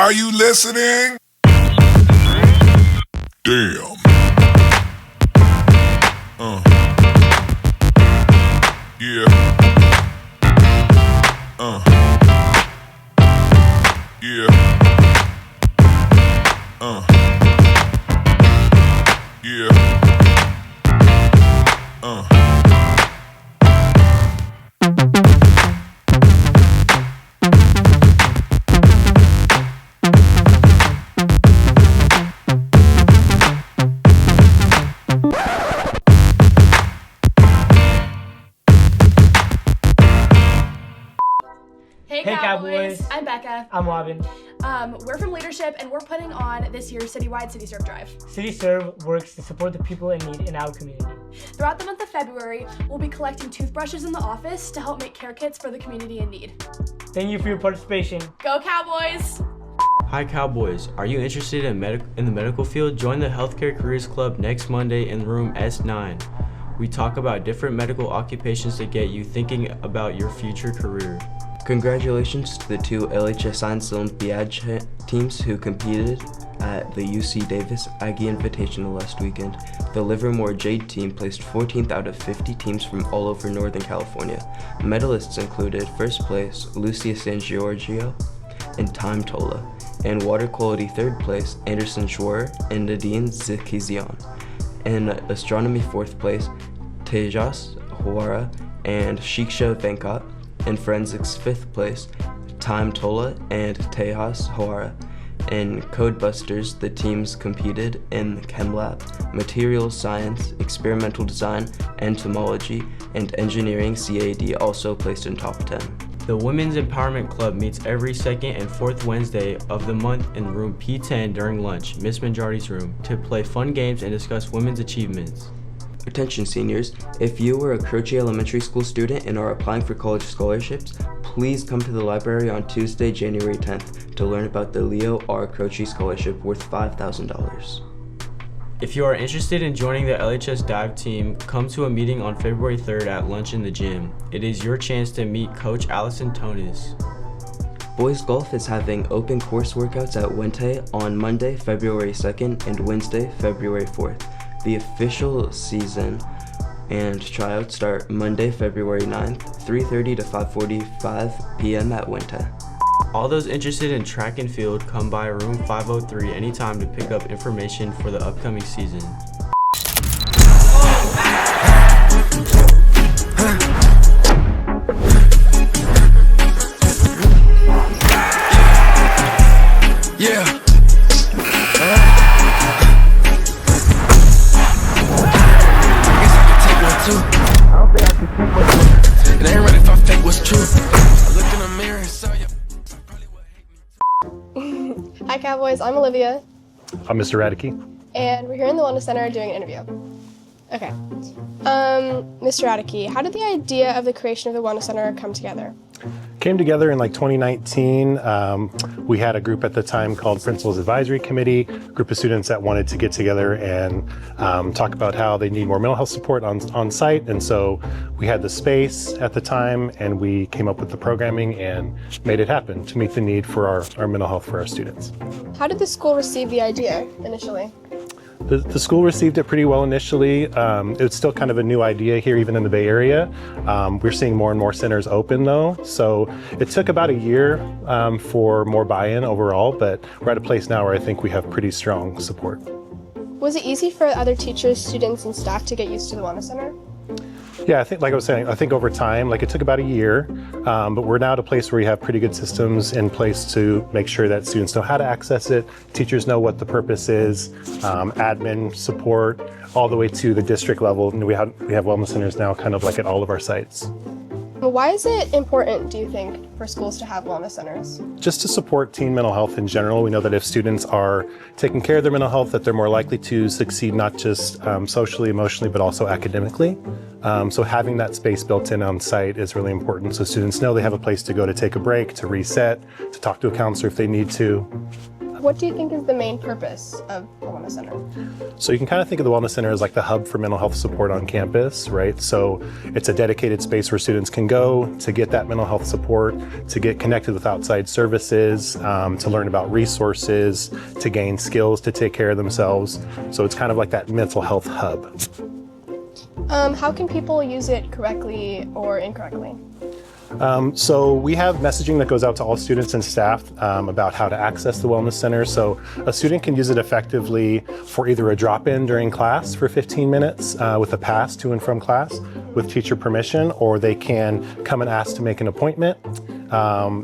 Are you listening? Damn. Yeah. Yeah. Yeah. Hey Cowboys! I'm Becca. I'm Robin. We're from Leadership and we're putting on this year's citywide City Serve Drive. City Serve works to support the people in need in our community. Throughout the month of February, we'll be collecting toothbrushes in the office to help make care kits for the community in need. Thank you for your participation. Go Cowboys! Hi Cowboys, are you interested in the medical field? Join the Healthcare Careers Club next Monday in room S9. We talk about different medical occupations to get you thinking about your future career. Congratulations to the two LHS Science Olympiad teams who competed at the UC Davis Aggie Invitational last weekend. The Livermore Jade team placed 14th out of 50 teams from all over Northern California. Medalists included first place Lucia San Giorgio and Time Tola, and water quality third place Anderson Schwer and Nadine Zikizian. In astronomy fourth place Tejas Huara and Shiksha Venkat. In forensics, 5th place, Time Tola and Tejas Huara. In Codebusters, the teams competed in Chem Lab, Materials Science, Experimental Design, Entomology, and Engineering CAD also placed in top 10. The Women's Empowerment Club meets every second and fourth Wednesday of the month in room P10 during lunch, Miss Majority's room, to play fun games and discuss women's achievements. Attention seniors, if you are a Croce Elementary School student and are applying for college scholarships, please come to the library on Tuesday, January 10th to learn about the Leo R. Croce Scholarship worth $5,000. If you are interested in joining the LHS dive team, come to a meeting on February 3rd at lunch in the gym. It is your chance to meet Coach Allison Tonis. Boys Golf is having open course workouts at Wente on Monday, February 2nd and Wednesday, February 4th. The official season and tryouts start Monday, February 9th, 3:30 to 5:45 p.m. at Wente. All those interested in track and field, come by room 503 anytime to pick up information for the upcoming season. Yeah. It ain't right if I fake what's true. I look in the mirror and saw you. Hi Cowboys, I'm Olivia. I'm Mr. Radke. And we're here in the Wellness Center doing an interview. Okay. Mr. Radke, how did the idea of the creation of the Wellness Center come together? Came together in like 2019. We had a group at the time called Principals Advisory Committee, a group of students that wanted to get together and talk about how they need more mental health support on site. And so we had the space at the time and we came up with the programming and made it happen to meet the need for our mental health for our students. How did the school receive the idea initially? The school received it pretty well initially. It's still kind of a new idea here, even in the Bay Area. We're seeing more and more centers open though. So it took about a year for more buy-in overall, but we're at a place now where I think we have pretty strong support. Was it easy for other teachers, students, and staff to get used to the Wellness Center? Yeah, I think, like I was saying, I think over time, like it took about a year, but we're now at a place where we have pretty good systems in place to make sure that students know how to access it, teachers know what the purpose is, admin support, all the way to the district level. And we have wellness centers now kind of like at all of our sites. Why is it important, do you think, for schools to have wellness centers? Just to support teen mental health in general. We know that if students are taking care of their mental health, that they're more likely to succeed not just socially, emotionally, but also academically. So having that space built in on site is really important. So students know they have a place to go to take a break, to reset, to talk to a counselor if they need to. What do you think is the main purpose of the Wellness Center? So you can kind of think of the Wellness Center as like the hub for mental health support on campus, right? So it's a dedicated space where students can go to get that mental health support, to get connected with outside services, to learn about resources, to gain skills to take care of themselves. So it's kind of like that mental health hub. How can people use it correctly or incorrectly? So we have messaging that goes out to all students and staff about how to access the Wellness Center. So a student can use it effectively for either a drop-in during class for 15 minutes with a pass to and from class with teacher permission, or they can come and ask to make an appointment.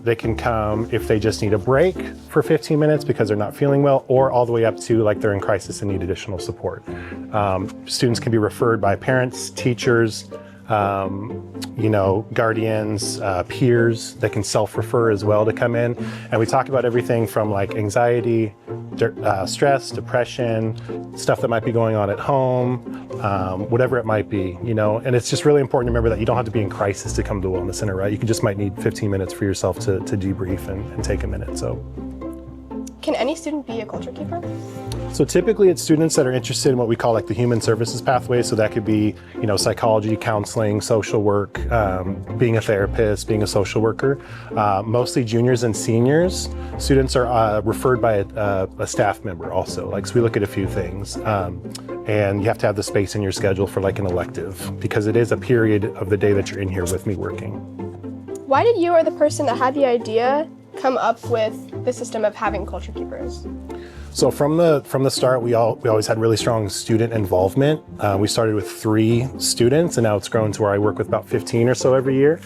They can come if they just need a break for 15 minutes because they're not feeling well, or all the way up to like they're in crisis and need additional support. Students can be referred by parents, teachers, guardians, peers that can self-refer as well to come in. And we talk about everything from like anxiety, stress, depression, stuff that might be going on at home, whatever it might be, and it's just really important to remember that you don't have to be in crisis to come to the Wellness Center, right? You just might need 15 minutes for yourself to debrief and take a minute. So. Can any student be a culture keeper? So typically it's students that are interested in what we call like the human services pathway. So that could be, psychology, counseling, social work, being a therapist, being a social worker. Mostly juniors and seniors. Students are referred by a staff member also. So we look at a few things. And you have to have the space in your schedule for like an elective because it is a period of the day that you're in here with me working. Why did you or the person that had the idea come up with the system of having culture keepers? So from the start, we always had really strong student involvement. We started with 3 students, and now it's grown to where I work with about 15 or so every year.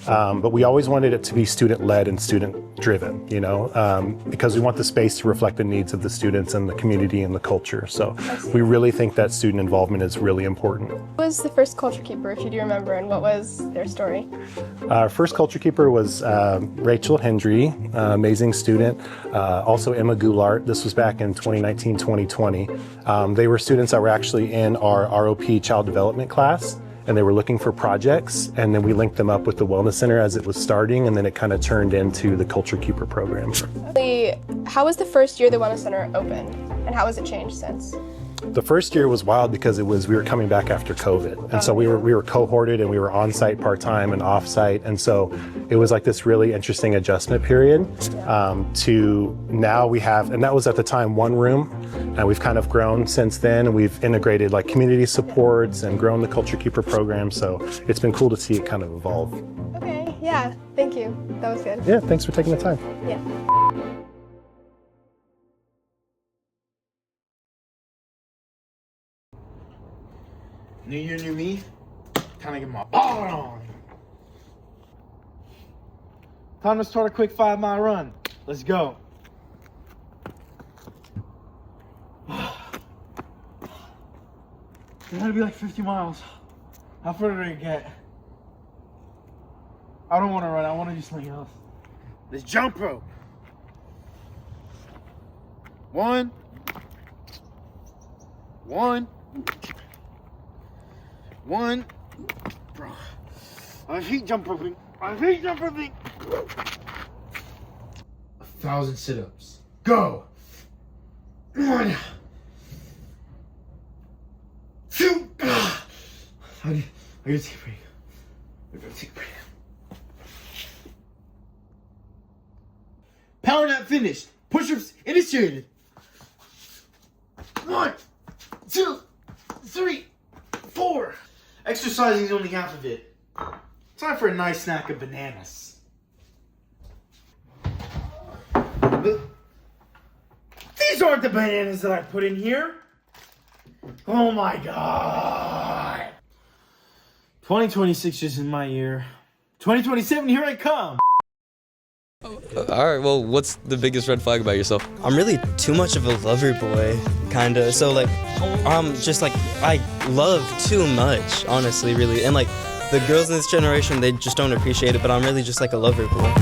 But we always wanted it to be student-led and student-driven, because we want the space to reflect the needs of the students and the community and the culture. So we really think that student involvement is really important. Who was the first culture keeper, if you do remember, and what was their story? Our first culture keeper was Rachel Hendry, amazing student. Also Emma Goulart. This was back in 2019, 2020. They were students that were actually in our ROP child development class, and they were looking for projects, and then we linked them up with the Wellness Center as it was starting, and then it kind of turned into the Culture Keeper program. How was the first year the Wellness Center opened, and how has it changed since? The first year was wild because we were coming back after COVID, and so we were cohorted and we were on site part-time and off site, and so it was like this really interesting adjustment period to now we have, and that was at the time 1 room, and we've kind of grown since then, and we've integrated like community supports and grown the Culture Keeper program, so it's been cool to see it kind of evolve. Okay, yeah, thank you. That was good. Yeah, thanks for taking the time. Yeah. New year, new me. Time to get my ball on. Time to start a quick 5-mile run. Let's go. It's gonna be like 50 miles. How far did I get? I don't want to run. I want to do something else. Let's jump rope. 1. 1. 1. Bro. I hate jump roping. 1,000 sit-ups. Go. 1. 2. I gotta take a break. Power nap finished. Push-ups initiated. 1, 2, 3, 4. Exercising is only half of it. Time for a nice snack of bananas. These aren't the bananas that I put in here. Oh my god. 2026 is in my year. 2027, here I come. Alright, well, what's the biggest red flag about yourself? I'm really too much of a lover boy, kinda. So just I love too much, honestly, really. And the girls in this generation, they just don't appreciate it, but I'm really just like a lover boy.